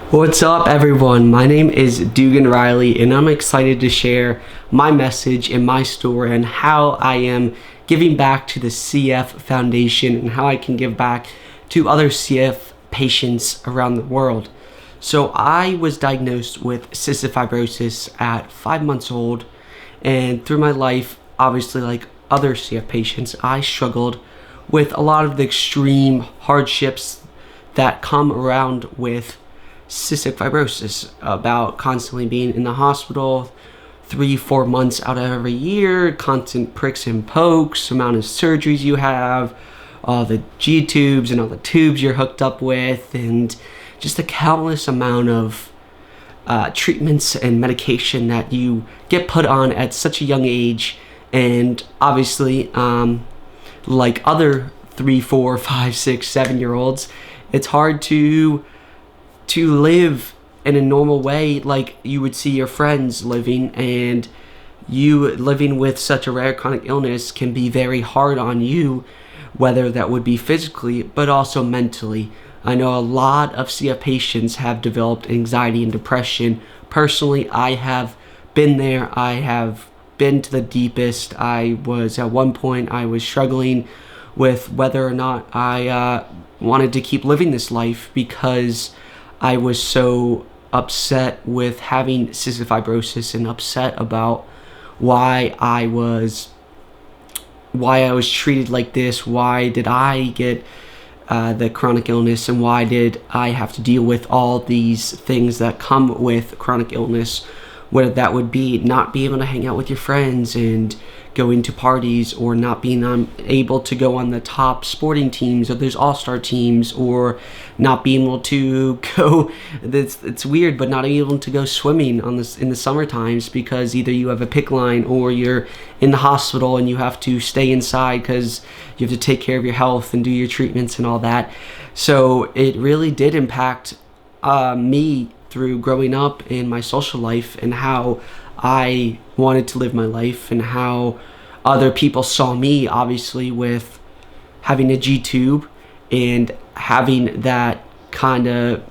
What's up, everyone? My name is Dugan Reilly, and I'm excited to share my message and my story and how I am giving back to the CF Foundation and how I can give back to other CF patients around the world. So I was diagnosed with cystic fibrosis at 5 months old, and through my life, obviously like other CF patients, I struggled with a lot of the extreme hardships that come around with cystic fibrosis, about constantly being in the hospital 3-4 months out of every year, constant pricks and pokes, amount of surgeries you have, all the G tubes and all the tubes you're hooked up with, and just a countless amount of treatments and medication that you get put on at such a young age. And obviously, like other 3, 4, 5, 6, 7 year olds, it's hard to live in a normal way like you would see your friends living, and you living with such a rare chronic illness can be very hard on you, whether that would be physically but also mentally. I know a lot of CF patients have developed anxiety and depression. Personally, I have been there. I have been to the deepest. I was at one point, I was struggling with whether or not I wanted to keep living this life, because I was so upset with having cystic fibrosis and upset about why I was treated like this. Why did I get the chronic illness, and why did I have to deal with all these things that come with chronic illness, whether that would be not being able to hang out with your friends and going to parties, or not being able to go on the top sporting teams, or there's all-star teams, or not being able to go, it's weird, but not able to go swimming in the summer times because either you have a PICC line or you're in the hospital and you have to stay inside because you have to take care of your health and do your treatments and all that. So it really did impact me through growing up in my social life, and how I wanted to live my life, and how other people saw me, obviously, with having a G tube and having that kind of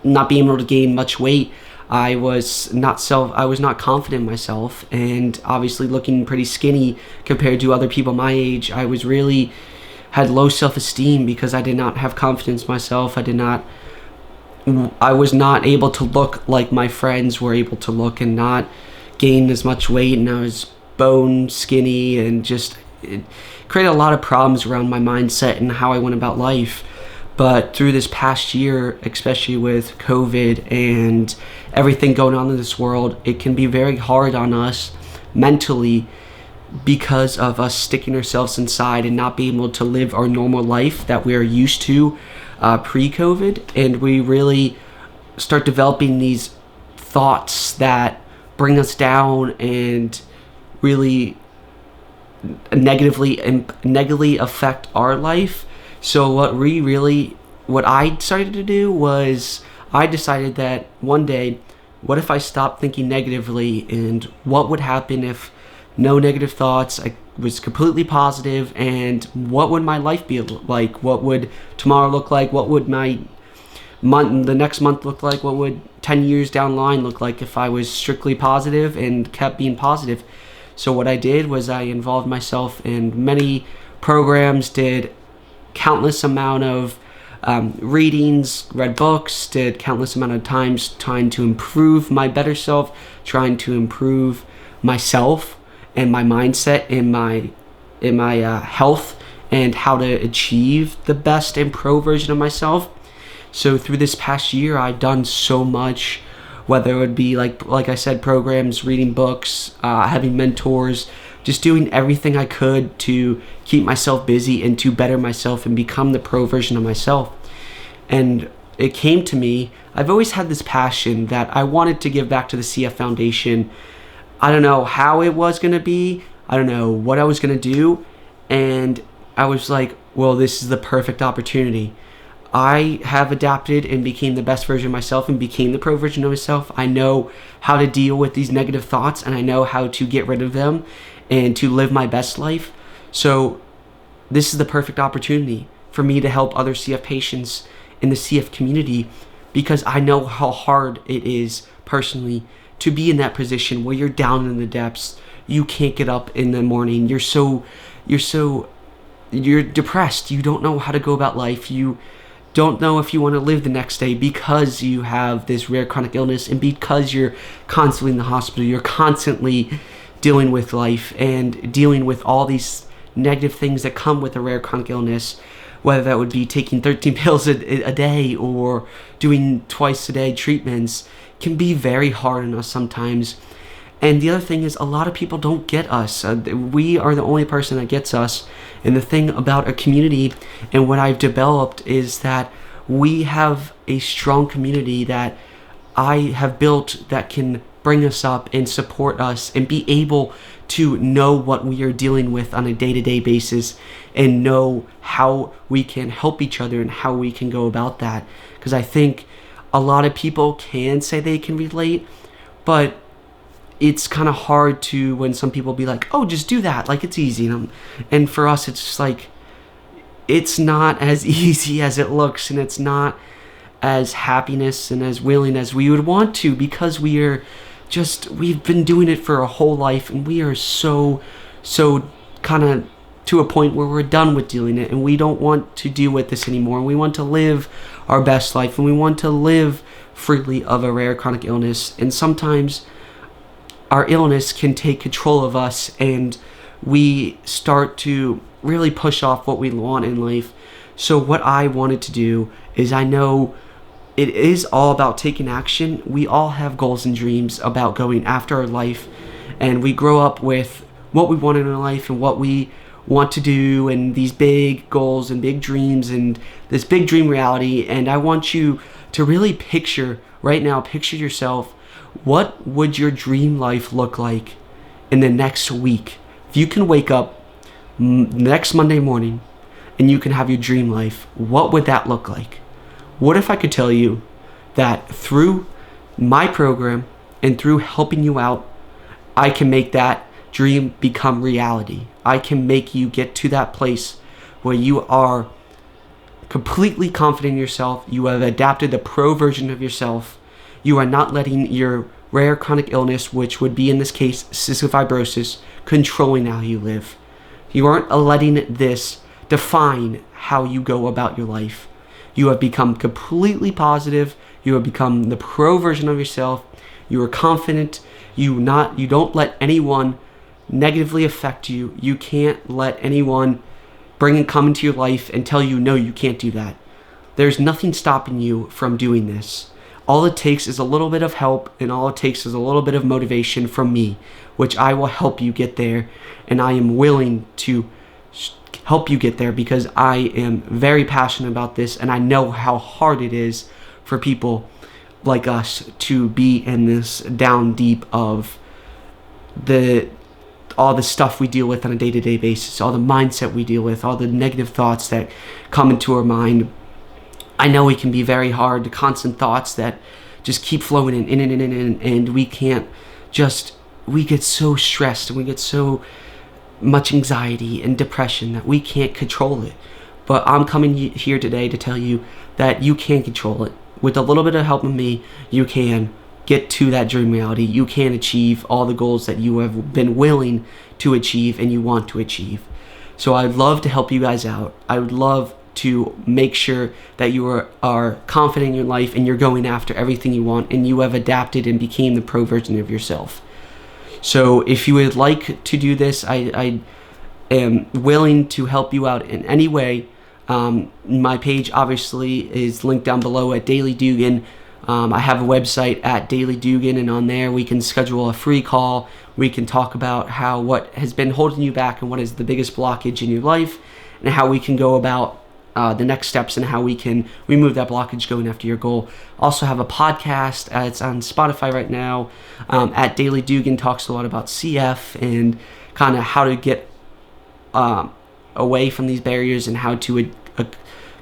not being able to gain much weight. I was not confident in myself, and obviously looking pretty skinny compared to other people my age. I was really had low self-esteem because I did not have confidence in myself. I was not able to look like my friends were able to look, and not gain as much weight, and I was bone skinny, and just it created a lot of problems around my mindset and how I went about life. But through this past year, especially with COVID and everything going on in this world, it can be very hard on us mentally because of us sticking ourselves inside and not being able to live our normal life that we are used to pre-COVID. And we really start developing these thoughts that bring us down and really negatively affect our life. So what I started to do was, I decided that one day, what if I stopped thinking negatively, and what would happen if no negative thoughts, I was completely positive, and what would my life be like? What would tomorrow look like? What would the next month look like? What would 10 years down the line look like if I was strictly positive and kept being positive? So what I did was I involved myself in many programs, did countless amount of readings, read books, did countless amount of times trying to improve my better self, trying to improve myself and my mindset and my health, and how to achieve the best and pro version of myself. So through this past year, I've done so much, whether it would be like I said, programs, reading books, having mentors, just doing everything I could to keep myself busy and to better myself and become the pro version of myself. And it came to me, I've always had this passion that I wanted to give back to the CF Foundation. I don't know how it was going to be. I don't know what I was going to do. And I was like, well, this is the perfect opportunity. I have adapted and became the best version of myself and became the pro version of myself. I know how to deal with these negative thoughts, and I know how to get rid of them and to live my best life. So this is the perfect opportunity for me to help other CF patients in the CF community because I know how hard it is personally to be in that position where you're down in the depths. You can't get up in the morning. You're depressed. You don't know how to go about life. You don't know if you want to live the next day because you have this rare chronic illness, and because you're constantly in the hospital. You're constantly dealing with life and dealing with all these negative things that come with a rare chronic illness, whether that would be taking 13 pills a day or doing twice a day treatments, can be very hard on us sometimes. And the other thing is, a lot of people don't get us. We are the only person that gets us. And the thing about a community and what I've developed is that we have a strong community that I have built that can bring us up and support us and be able to know what we are dealing with on a day-to-day basis and know how we can help each other and how we can go about that. Because I think a lot of people can say they can relate, but it's kind of hard to, when some people be like, oh, just do that, like it's easy. And for us, it's just like, it's not as easy as it looks, and it's not as happiness and as willing as we would want to, because we've been doing it for a whole life, and we are so kind of to a point where we're done with doing it, and we don't want to deal with this anymore. We want to live our best life, and we want to live freely of a rare chronic illness. And sometimes our illness can take control of us, and we start to really push off what we want in life. So what I wanted to do is, I know it is all about taking action. We all have goals and dreams about going after our life, and we grow up with what we want in our life and what we want to do, and these big goals and big dreams and this big dream reality. And I want you to really picture yourself. What would your dream life look like in the next week? If you can wake up next Monday morning and you can have your dream life, what would that look like? What if I could tell you that through my program and through helping you out, I can make that dream become reality? I can make you get to that place where you are completely confident in yourself. You have adapted the pro version of yourself. You are not letting your rare chronic illness, which would be in this case cystic fibrosis, controlling how you live. You aren't letting this define how you go about your life. You have become completely positive. You have become the pro version of yourself. You are confident. You don't let anyone negatively affect you. You can't let anyone come into your life and tell you, no, you can't do that. There's nothing stopping you from doing this. All it takes is a little bit of help, and all it takes is a little bit of motivation from me, which I will help you get there. And I am willing to help you get there because I am very passionate about this, and I know how hard it is for people like us to be in this down deep of all the stuff we deal with on a day-to-day basis, all the mindset we deal with, all the negative thoughts that come into our mind. I know it can be very hard, the constant thoughts that just keep flowing in, and we get so stressed, and we get so much anxiety and depression that we can't control it. But I'm coming here today to tell you that you can control it. With a little bit of help from me, you can get to that dream reality. You can achieve all the goals that you have been willing to achieve and you want to achieve. So I'd love to help you guys out. I would love to make sure that you are confident in your life and you're going after everything you want, and you have adapted and became the pro version of yourself. So if you would like to do this, I am willing to help you out in any way. My page obviously is linked down below at Daily Dugan. I have a website at Daily Dugan, and on there we can schedule a free call. We can talk about what has been holding you back and what is the biggest blockage in your life, and how we can go about the next steps and how we can remove that blockage going after your goal. Also have a podcast. It's on Spotify right now. At Daily Dugan talks a lot about CF and kind of how to get away from these barriers and how to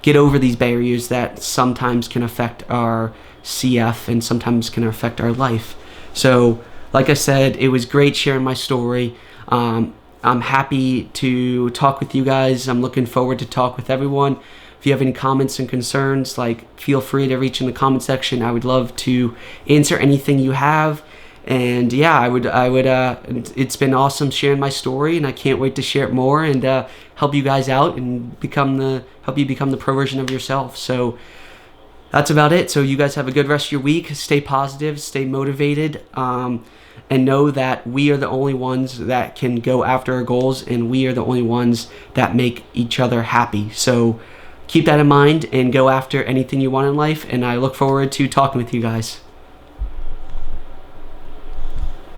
get over these barriers that sometimes can affect our CF and sometimes can affect our life. So, like I said, it was great sharing my story. I'm happy to talk with you guys. I'm looking forward to talk with everyone. If you have any comments and concerns, like, feel free to reach in the comment section. I would love to answer anything you have. And yeah, I would. It's been awesome sharing my story, and I can't wait to share it more and help you guys out and help you become the pro version of yourself. So that's about it. So you guys have a good rest of your week. Stay positive, stay motivated, and know that we are the only ones that can go after our goals, and we are the only ones that make each other happy. So keep that in mind and go after anything you want in life. And I look forward to talking with you guys.